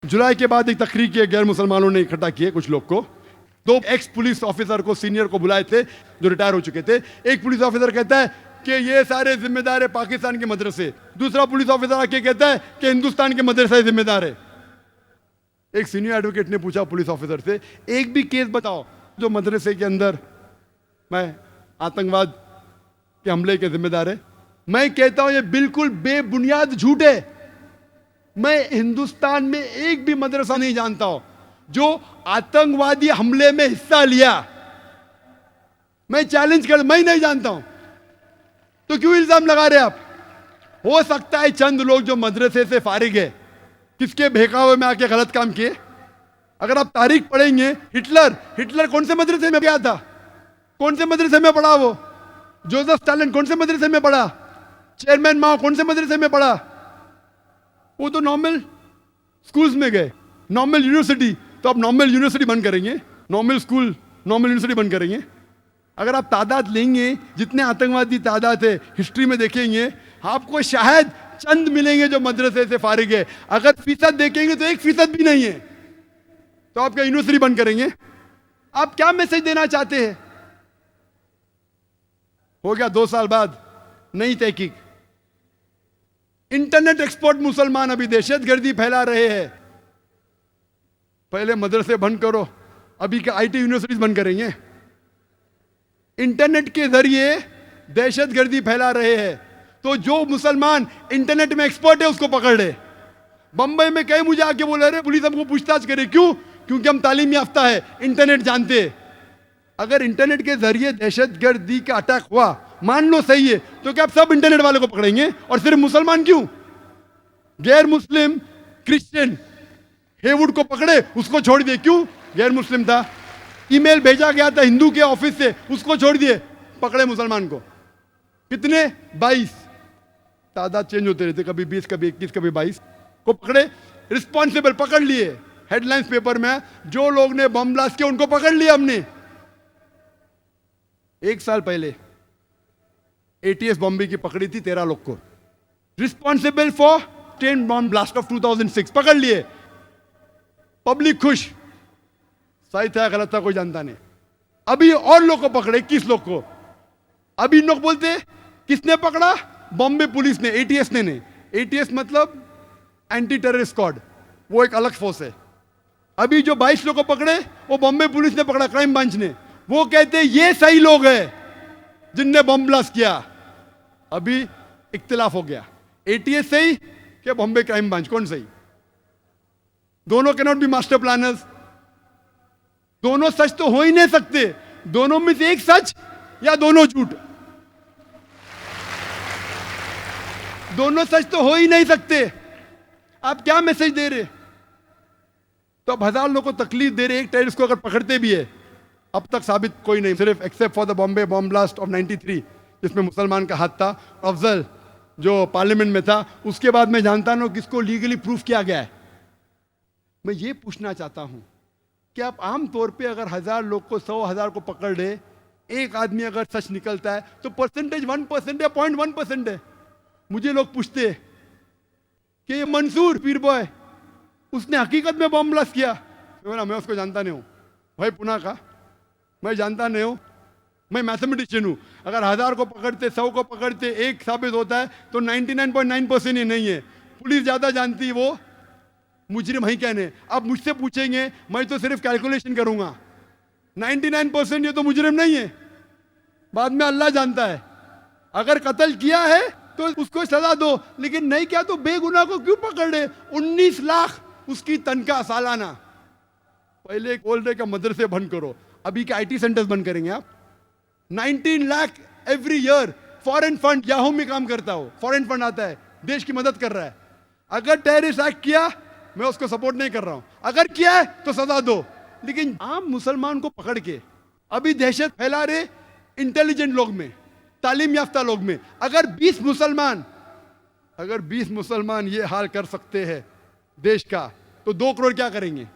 जुलाई के बाद एक तकरीर किए गैर मुसलमानों ने इकट्ठा किए कुछ लोग को। दो एक्स पुलिस ऑफिसर को सीनियर को बुलाए थे जो रिटायर हो चुके थे। एक पुलिस ऑफिसर कहता है कि ये सारे जिम्मेदार है पाकिस्तान के मदरसे। दूसरा पुलिस ऑफिसर आके कहता है कि हिंदुस्तान के मदरसे जिम्मेदार है। एक सीनियर एडवोकेट ने पूछा पुलिस ऑफिसर से, एक भी केस बताओ जो मदरसे के अंदर मैं आतंकवाद के हमले के जिम्मेदार है। मैं कहता हूं ये बिल्कुल बेबुनियाद झूठ है। मैं हिंदुस्तान में एक भी मदरसा नहीं जानता हूं जो आतंकवादी हमले में हिस्सा लिया। मैं चैलेंज कर, मैं नहीं जानता हूं, तो क्यों इल्जाम लगा रहे आप? हो सकता है चंद लोग जो मदरसे से फारिग है किसके बहकावे में आके गलत काम किए। अगर आप तारीख पढ़ेंगे, हिटलर कौन से मदरसे में गया था? कौन से मदरसे में पढ़ा वो? जोसेफ स्टालिन कौन से मदरसे में पढ़ा? चेयरमैन माओ कौन से मदरसे में पढ़ा? वो तो नॉर्मल स्कूल्स में गए। नॉर्मल यूनिवर्सिटी, तो आप नॉर्मल यूनिवर्सिटी बंद करेंगे, नॉर्मल स्कूल नॉर्मल यूनिवर्सिटी बंद करेंगे। अगर आप तादाद लेंगे, जितने आतंकवादी तादाद है हिस्ट्री में देखेंगे, आपको शायद चंद मिलेंगे जो मदरसे से फारिग है। अगर फीसद देखेंगे तो 1% भी नहीं है। तो आप क्या यूनिवर्सिटी बंद करेंगे? आप क्या मैसेज देना चाहते हैं? हो गया 2 साल बाद नई तहकीक। इंटरनेट एक्सपर्ट मुसलमान अभी दहशतगर्दी फैला रहे हैं। पहले मदरसे बंद करो, अभी क्या आईटी यूनिवर्सिटीज बंद करेंगे? इंटरनेट के जरिए दहशतगर्दी फैला रहे हैं। तो जो मुसलमान इंटरनेट में एक्सपर्ट है उसको पकड़ ले। बंबई में कई मुझे आके बोले रहे पुलिस हमको पूछताछ करे, क्यों? क्योंकि हम तालीम याफ्ता है, इंटरनेट जानते हैं। अगर इंटरनेट के जरिए दहशतगर्दी का अटैक हुआ, मान लो सही है, तो क्या आप सब इंटरनेट वाले को पकड़ेंगे? और सिर्फ मुसलमान क्यों? गैर मुस्लिम क्रिश्चियन हेवुड को पकड़े, उसको छोड़ दिए, क्यों? गैर मुस्लिम था। ईमेल भेजा गया था हिंदू के ऑफिस से, उसको छोड़ दिए, पकड़े मुसलमान को। कितने? 22। तादाद चेंज होते रहते, कभी 20, कभी 21, कभी 22 को पकड़े। रिस्पॉन्सिबल पकड़ लिए। हेडलाइंस पेपर में जो लोग ने बम ब्लास्ट किया उनको पकड़ लिया हमने। 1 साल पहले एटीएस बॉम्बे की पकड़ी थी 13 लोग को। Responsible for 10 bomb blast of 2006 पकड़ लिए। पब्लिक खुश, सही था गलत था कोई जानता नहीं। अभी और लोग को पकड़े, 21 लोग को। अभी लोग बोलते किसने पकड़ा? बॉम्बे पुलिस ने, एटीएस ने नहीं। एटीएस मतलब एंटी टेररिस्ट स्क्वाड, वो एक अलग फोर्स है। अभी जो 22 लोग को पकड़े वो बॉम्बे पुलिस ने पकड़ा, क्राइम ब्रांच ने। वो कहते ये सही लोग हैं जिनने बम ब्लास्ट किया। अभी इख्तिलाफ हो गया, एटीएस सही कि बॉम्बे क्राइम ब्रांच, कौन सही? दोनों can not be master planners. दोनों सच तो हो ही नहीं सकते। दोनों में से एक सच या दोनों झूठ। दोनों सच तो हो ही नहीं सकते। आप क्या मैसेज दे रहे? तो अब 1000 लोगों को तकलीफ दे रहे। एक टेररिस्ट को अगर पकड़ते भी है, अब तक साबित कोई नहीं, सिर्फ except for the Bombay bomb blast of 93 जिसमें मुसलमान का हाथ था। अफजल जो पार्लियामेंट में था, उसके बाद मैं जानता ना किसको लीगली प्रूफ किया गया है। मैं ये पूछना चाहता हूं कि आप आम तौर पे अगर 1000 लोग को 100,000 को पकड़ ले, एक आदमी अगर सच निकलता है तो परसेंटेज 1% या 0.1% है। मुझे लोग पूछते कि ये मंसूर पीर बॉय उसने हकीकत में बॉम्ब ब्लास्ट किया? मैं उसको जानता नहीं हूं भाई, पुणे का मैं जानता नहीं हूं। मैं मैथमेटिशियन हूं। अगर 1000 को पकड़ते, 100 को पकड़ते, एक साबित होता है तो 99.9% ही नहीं है। पुलिस ज्यादा जानती है, वो मुजरिम ही कहने। अब मुझसे पूछेंगे, मैं तो सिर्फ कैलकुलेशन करूंगा। 99% ये तो मुजरिम नहीं है, बाद में अल्लाह जानता है। अगर कत्ल किया है तो उसको सजा दो, लेकिन नहीं किया तो बेगुनाह को क्यों पकड़ रहे? 19 लाख उसकी तनख्वाह सालाना। पहले बोल रहे का मदरसे बंद करो, अभी के आईटी सेंटर्स बंद करेंगे आप। 19 lakh every year. Foreign fund, Yahoo में काम करता हो, फॉरेन फंड आता है, देश की मदद कर रहा है। अगर टेररिस्ट एक्ट किया, मैं उसको सपोर्ट नहीं कर रहा हूं, अगर किया है तो सजा दो। लेकिन आम मुसलमान को पकड़ के अभी दहशत फैला रहे इंटेलिजेंट लोग में, तालीम याफ्ता लोग में। अगर 20 मुसलमान ये हाल कर सकते हैं देश का, तो 2 करोड़ क्या करेंगे?